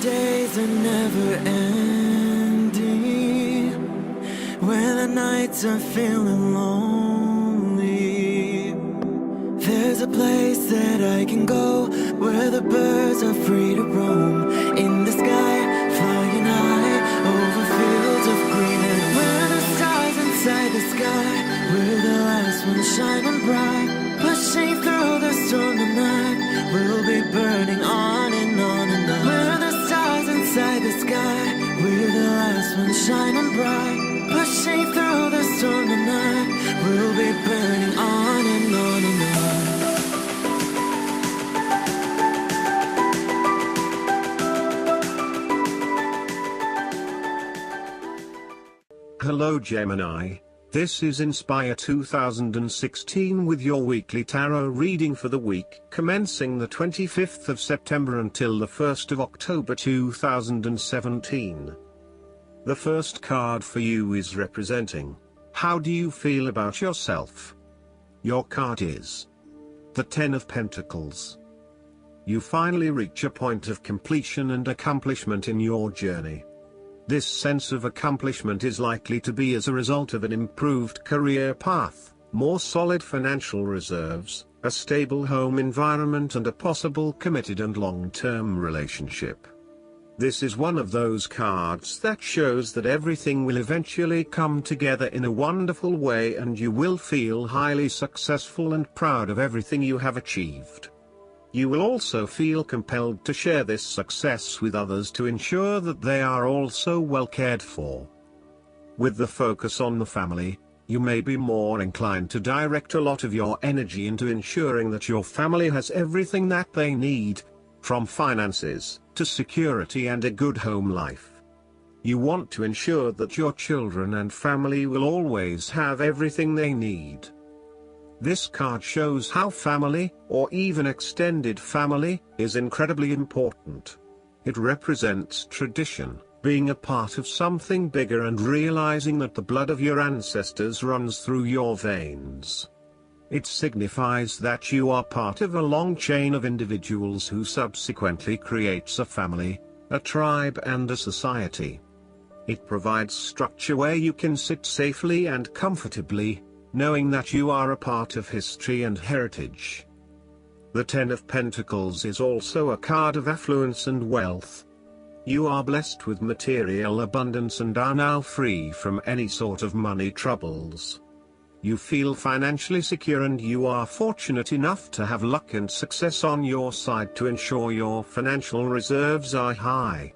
days are never ending, when the nights are feeling lonely. There's a place that I can go, where the birds are free to roam, in the sky, flying high, over fields of green. And where the stars inside the sky, where the last one's shining bright, pushing through the storm tonight, we'll be burning on and on and on. Where the stars inside the sky, we're the last ones shining bright, pushing through the storm tonight, we'll be burning on and on and on. Hello Gemini, this is Inspire 2016 with your weekly tarot reading for the week commencing the 25th of September until the 1st of October 2017. The first card for you is representing, how do you feel about yourself? Your card is the Ten of Pentacles. You finally reach a point of completion and accomplishment in your journey. This sense of accomplishment is likely to be as a result of an improved career path, more solid financial reserves, a stable home environment and a possible committed and long-term relationship. This is one of those cards that shows that everything will eventually come together in a wonderful way and you will feel highly successful and proud of everything you have achieved. You will also feel compelled to share this success with others to ensure that they are also well cared for. With the focus on the family, you may be more inclined to direct a lot of your energy into ensuring that your family has everything that they need, from finances to security and a good home life. You want to ensure that your children and family will always have everything they need. This card shows how family, or even extended family, is incredibly important. It represents tradition, being a part of something bigger and realizing that the blood of your ancestors runs through your veins. It signifies that you are part of a long chain of individuals who subsequently creates a family, a tribe and a society. It provides structure where you can sit safely and comfortably, knowing that you are a part of history and heritage. The Ten of Pentacles is also a card of affluence and wealth. You are blessed with material abundance and are now free from any sort of money troubles. You feel financially secure and you are fortunate enough to have luck and success on your side to ensure your financial reserves are high.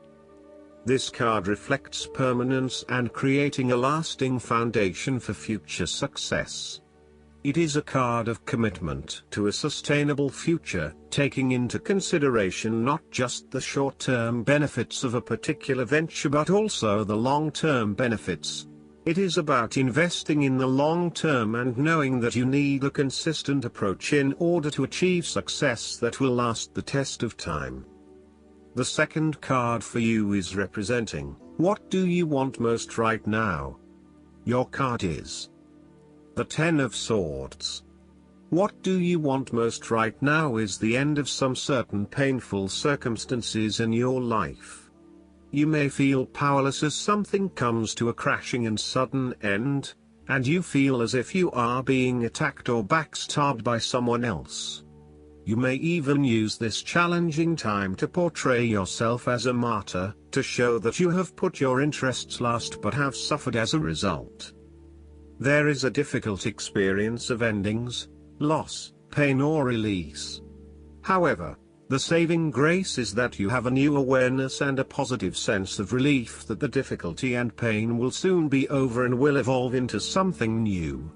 This card reflects permanence and creating a lasting foundation for future success. It is a card of commitment to a sustainable future, taking into consideration not just the short-term benefits of a particular venture but also the long-term benefits. It is about investing in the long term and knowing that you need a consistent approach in order to achieve success that will last the test of time. The second card for you is representing, what do you want most right now? Your card is the Ten of Swords. What do you want most right now is the end of some certain painful circumstances in your life. You may feel powerless as something comes to a crashing and sudden end, and you feel as if you are being attacked or backstabbed by someone else. You may even use this challenging time to portray yourself as a martyr, to show that you have put your interests last but have suffered as a result. There is a difficult experience of endings, loss, pain or release. However, the saving grace is that you have a new awareness and a positive sense of relief that the difficulty and pain will soon be over and will evolve into something new.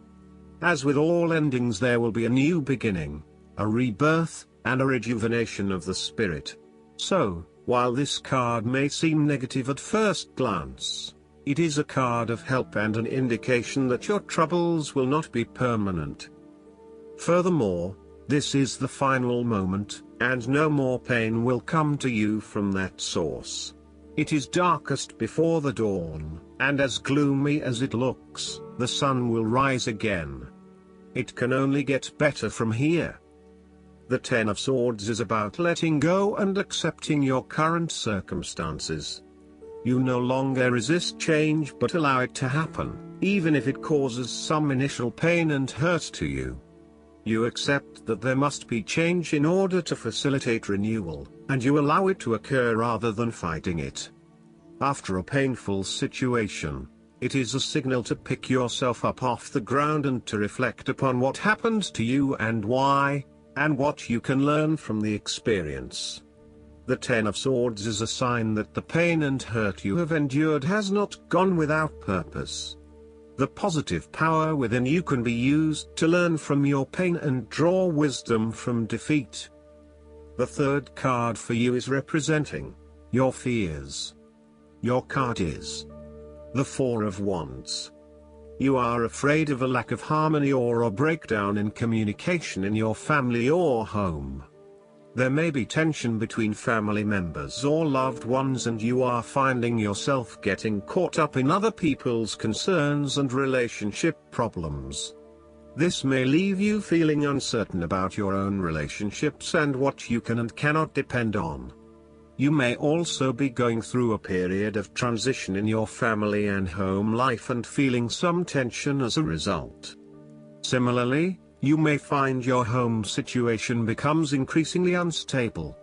As with all endings, there will be a new beginning, a rebirth, and a rejuvenation of the spirit. So, while this card may seem negative at first glance, it is a card of help and an indication that your troubles will not be permanent. Furthermore, this is the final moment, and no more pain will come to you from that source. It is darkest before the dawn, and as gloomy as it looks, the sun will rise again. It can only get better from here. The Ten of Swords is about letting go and accepting your current circumstances. You no longer resist change but allow it to happen, even if it causes some initial pain and hurt to you. You accept that there must be change in order to facilitate renewal, and you allow it to occur rather than fighting it. After a painful situation, it is a signal to pick yourself up off the ground and to reflect upon what happened to you and why, and what you can learn from the experience. The Ten of Swords is a sign that the pain and hurt you have endured has not gone without purpose. The positive power within you can be used to learn from your pain and draw wisdom from defeat. The third card for you is representing your fears. Your card is the Four of Wands. You are afraid of a lack of harmony or a breakdown in communication in your family or home. There may be tension between family members or loved ones, and you are finding yourself getting caught up in other people's concerns and relationship problems. This may leave you feeling uncertain about your own relationships and what you can and cannot depend on. You may also be going through a period of transition in your family and home life and feeling some tension as a result. Similarly, you may find your home situation becomes increasingly unstable.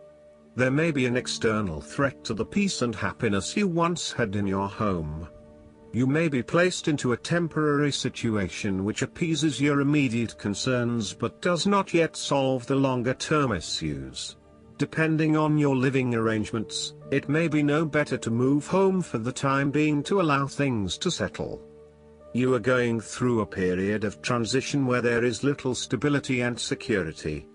There may be an external threat to the peace and happiness you once had in your home. You may be placed into a temporary situation which appeases your immediate concerns but does not yet solve the longer-term issues. Depending on your living arrangements, it may be no better to move home for the time being to allow things to settle. You are going through a period of transition where there is little stability and security.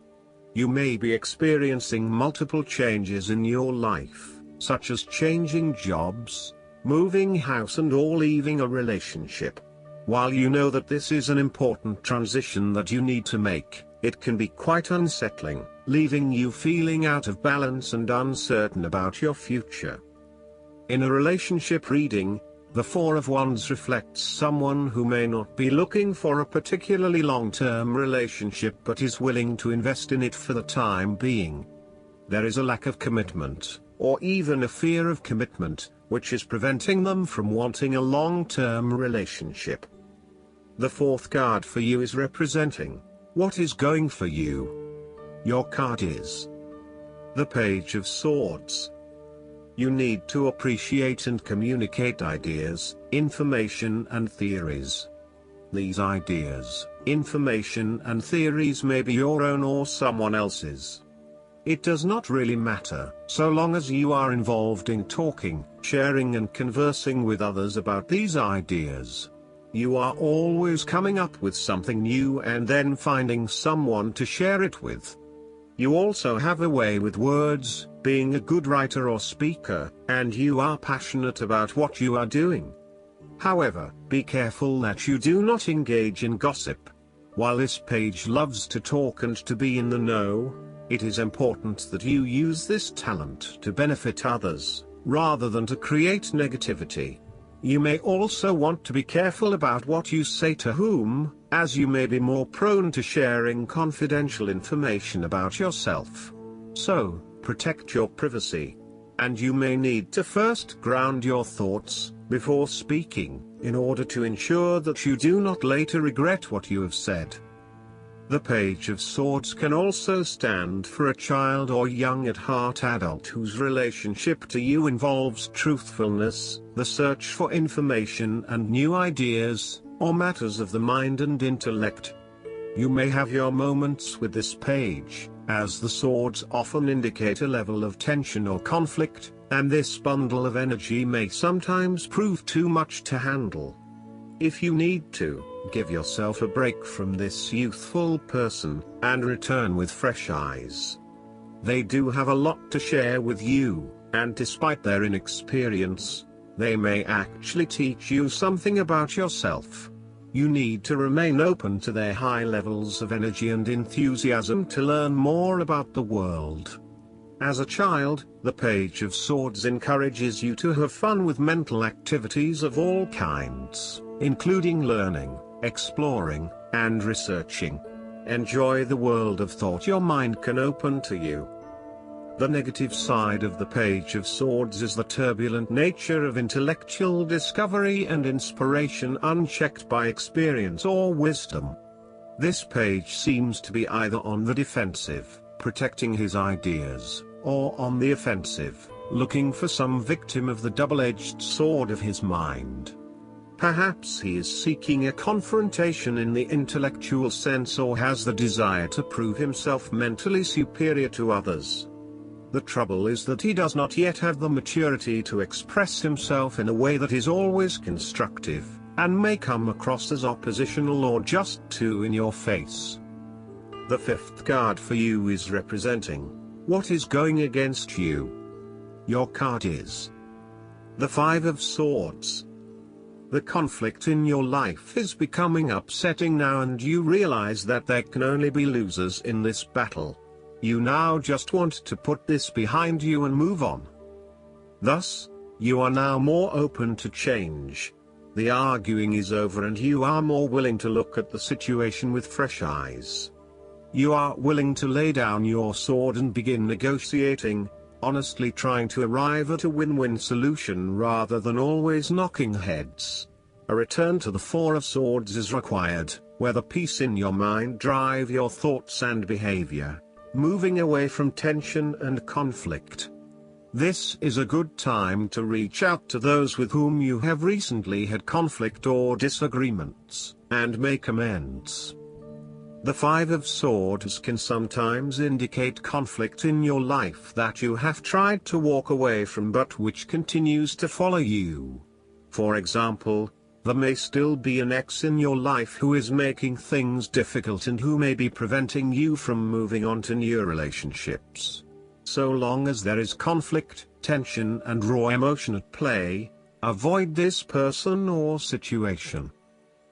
You may be experiencing multiple changes in your life, such as changing jobs, moving house or leaving a relationship. While you know that this is an important transition that you need to make, it can be quite unsettling, leaving you feeling out of balance and uncertain about your future. In a relationship reading, the Four of Wands reflects someone who may not be looking for a particularly long-term relationship but is willing to invest in it for the time being. There is a lack of commitment, or even a fear of commitment, which is preventing them from wanting a long-term relationship. The fourth card for you is representing what is going for you. Your card is the Page of Swords. You need to appreciate and communicate ideas, information and theories. These ideas, information and theories may be your own or someone else's. It does not really matter, so long as you are involved in talking, sharing and conversing with others about these ideas. You are always coming up with something new and then finding someone to share it with. You also have a way with words, being a good writer or speaker, and you are passionate about what you are doing. However, be careful that you do not engage in gossip. While this page loves to talk and to be in the know, it is important that you use this talent to benefit others, rather than to create negativity. You may also want to be careful about what you say to whom, as you may be more prone to sharing confidential information about yourself. So, protect your privacy. And you may need to first ground your thoughts, before speaking, in order to ensure that you do not later regret what you have said. The Page of Swords can also stand for a child or young at heart adult whose relationship to you involves truthfulness, the search for information and new ideas, or matters of the mind and intellect. You may have your moments with this page, as the swords often indicate a level of tension or conflict, and this bundle of energy may sometimes prove too much to handle. If you need to, give yourself a break from this youthful person, and return with fresh eyes. They do have a lot to share with you, and despite their inexperience, they may actually teach you something about yourself. You need to remain open to their high levels of energy and enthusiasm to learn more about the world. As a child, the Page of Swords encourages you to have fun with mental activities of all kinds, including learning, exploring, and researching. Enjoy the world of thought your mind can open to you. The negative side of the Page of Swords is the turbulent nature of intellectual discovery and inspiration unchecked by experience or wisdom. This page seems to be either on the defensive, protecting his ideas, or on the offensive, looking for some victim of the double-edged sword of his mind. Perhaps he is seeking a confrontation in the intellectual sense or has the desire to prove himself mentally superior to others. The trouble is that he does not yet have the maturity to express himself in a way that is always constructive, and may come across as oppositional or just too in your face. The fifth card for you is representing what is going against you. Your card is the Five of Swords. The conflict in your life is becoming upsetting now, and you realize that there can only be losers in this battle. You now just want to put this behind you and move on. Thus, you are now more open to change. The arguing is over and you are more willing to look at the situation with fresh eyes. You are willing to lay down your sword and begin negotiating, honestly trying to arrive at a win-win solution rather than always knocking heads. A return to the Four of Swords is required, where the peace in your mind drive your thoughts and behavior, moving away from tension and conflict. This is a good time to reach out to those with whom you have recently had conflict or disagreements, and make amends. The Five of Swords can sometimes indicate conflict in your life that you have tried to walk away from but which continues to follow you. For example, there may still be an ex in your life who is making things difficult and who may be preventing you from moving on to new relationships. So long as there is conflict, tension and raw emotion at play, avoid this person or situation.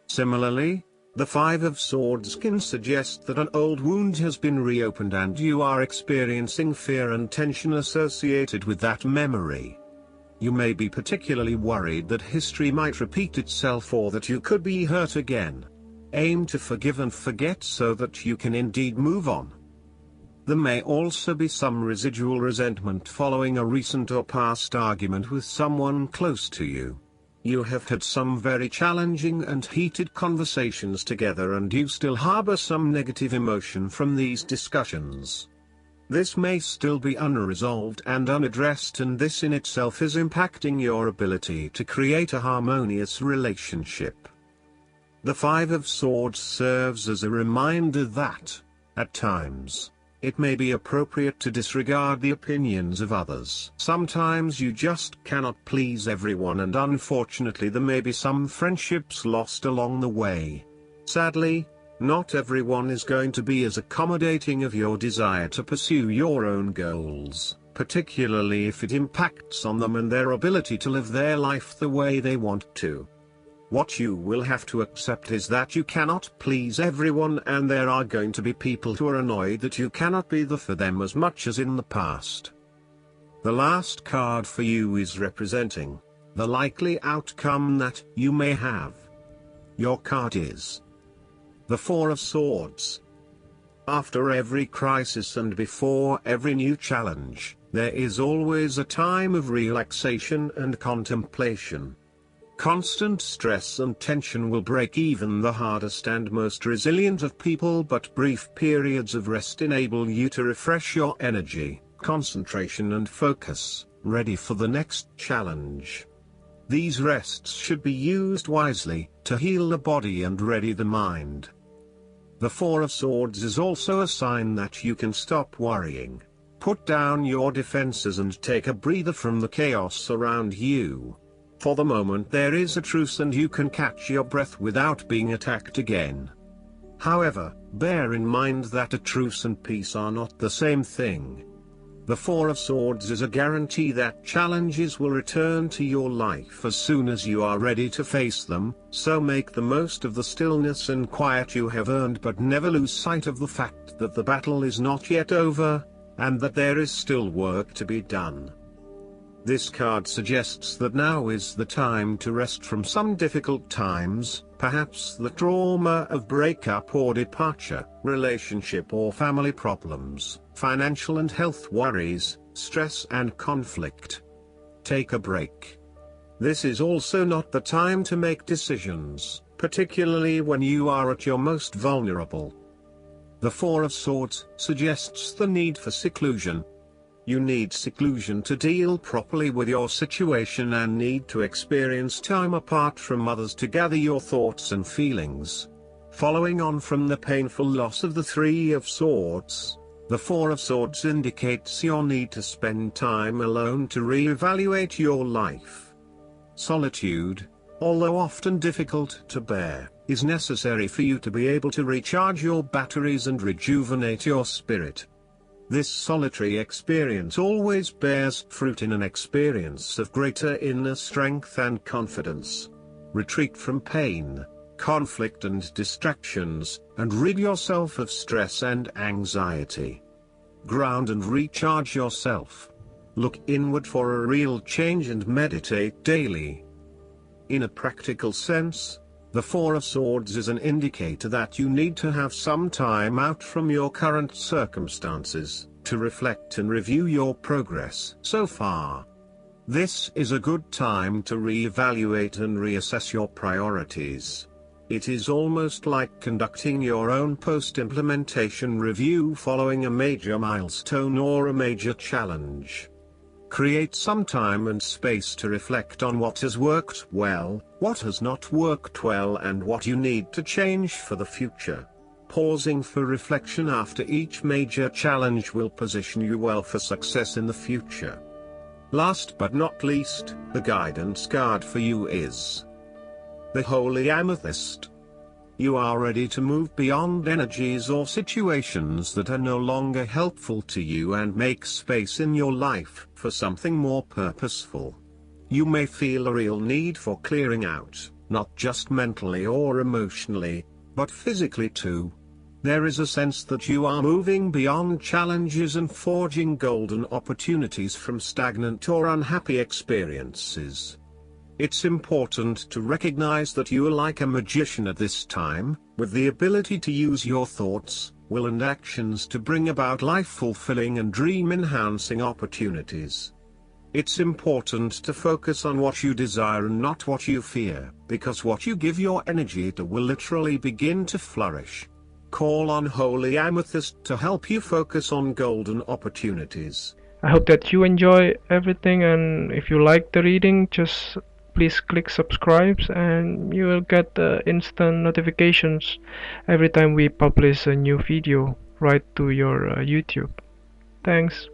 Similarly, the Five of Swords can suggest that an old wound has been reopened and you are experiencing fear and tension associated with that memory. You may be particularly worried that history might repeat itself or that you could be hurt again. Aim to forgive and forget so that you can indeed move on. There may also be some residual resentment following a recent or past argument with someone close to you. You have had some very challenging and heated conversations together and you still harbor some negative emotion from these discussions. This may still be unresolved and unaddressed, and this in itself is impacting your ability to create a harmonious relationship. The Five of Swords serves as a reminder that, at times, it may be appropriate to disregard the opinions of others. Sometimes you just cannot please everyone, and unfortunately there may be some friendships lost along the way. Sadly, not everyone is going to be as accommodating of your desire to pursue your own goals, particularly if it impacts on them and their ability to live their life the way they want to. What you will have to accept is that you cannot please everyone, and there are going to be people who are annoyed that you cannot be there for them as much as in the past. The last card for you is representing the likely outcome that you may have. Your card is the Four of Swords. After every crisis and before every new challenge, there is always a time of relaxation and contemplation. Constant stress and tension will break even the hardest and most resilient of people, but brief periods of rest enable you to refresh your energy, concentration and focus, ready for the next challenge. These rests should be used wisely, to heal the body and ready the mind. The Four of Swords is also a sign that you can stop worrying, put down your defenses and take a breather from the chaos around you. For the moment there is a truce and you can catch your breath without being attacked again. However, bear in mind that a truce and peace are not the same thing. The Four of Swords is a guarantee that challenges will return to your life as soon as you are ready to face them, so make the most of the stillness and quiet you have earned, but never lose sight of the fact that the battle is not yet over, and that there is still work to be done. This card suggests that now is the time to rest from some difficult times, perhaps the trauma of breakup or departure, relationship or family problems, financial and health worries, stress and conflict. Take a break. This is also not the time to make decisions, particularly when you are at your most vulnerable. The Four of Swords suggests the need for seclusion. You need seclusion to deal properly with your situation and need to experience time apart from others to gather your thoughts and feelings. Following on from the painful loss of the Three of Swords, the Four of Swords indicates your need to spend time alone to re-evaluate your life. Solitude, although often difficult to bear, is necessary for you to be able to recharge your batteries and rejuvenate your spirit. This solitary experience always bears fruit in an experience of greater inner strength and confidence. Retreat from pain, conflict and distractions, and rid yourself of stress and anxiety. Ground and recharge yourself. Look inward for a real change and meditate daily. In a practical sense, the Four of Swords is an indicator that you need to have some time out from your current circumstances, to reflect and review your progress so far. This is a good time to re-evaluate and reassess your priorities. It is almost like conducting your own post-implementation review following a major milestone or a major challenge. Create some time and space to reflect on what has worked well, what has not worked well, and what you need to change for the future. Pausing for reflection after each major challenge will position you well for success in the future. Last but not least, the guidance card for you is the Holy Amethyst. You are ready to move beyond energies or situations that are no longer helpful to you and make space in your life for something more purposeful. You may feel a real need for clearing out, not just mentally or emotionally, but physically too. There is a sense that you are moving beyond challenges and forging golden opportunities from stagnant or unhappy experiences. It's important to recognize that you are like a magician at this time, with the ability to use your thoughts, will and actions to bring about life-fulfilling and dream-enhancing opportunities. It's important to focus on what you desire and not what you fear, because what you give your energy to will literally begin to flourish. Call on Holy Amethyst to help you focus on golden opportunities. I hope that you enjoy everything, and if you like the reading, just please click subscribe and you will get instant notifications every time we publish a new video right to your YouTube. Thanks.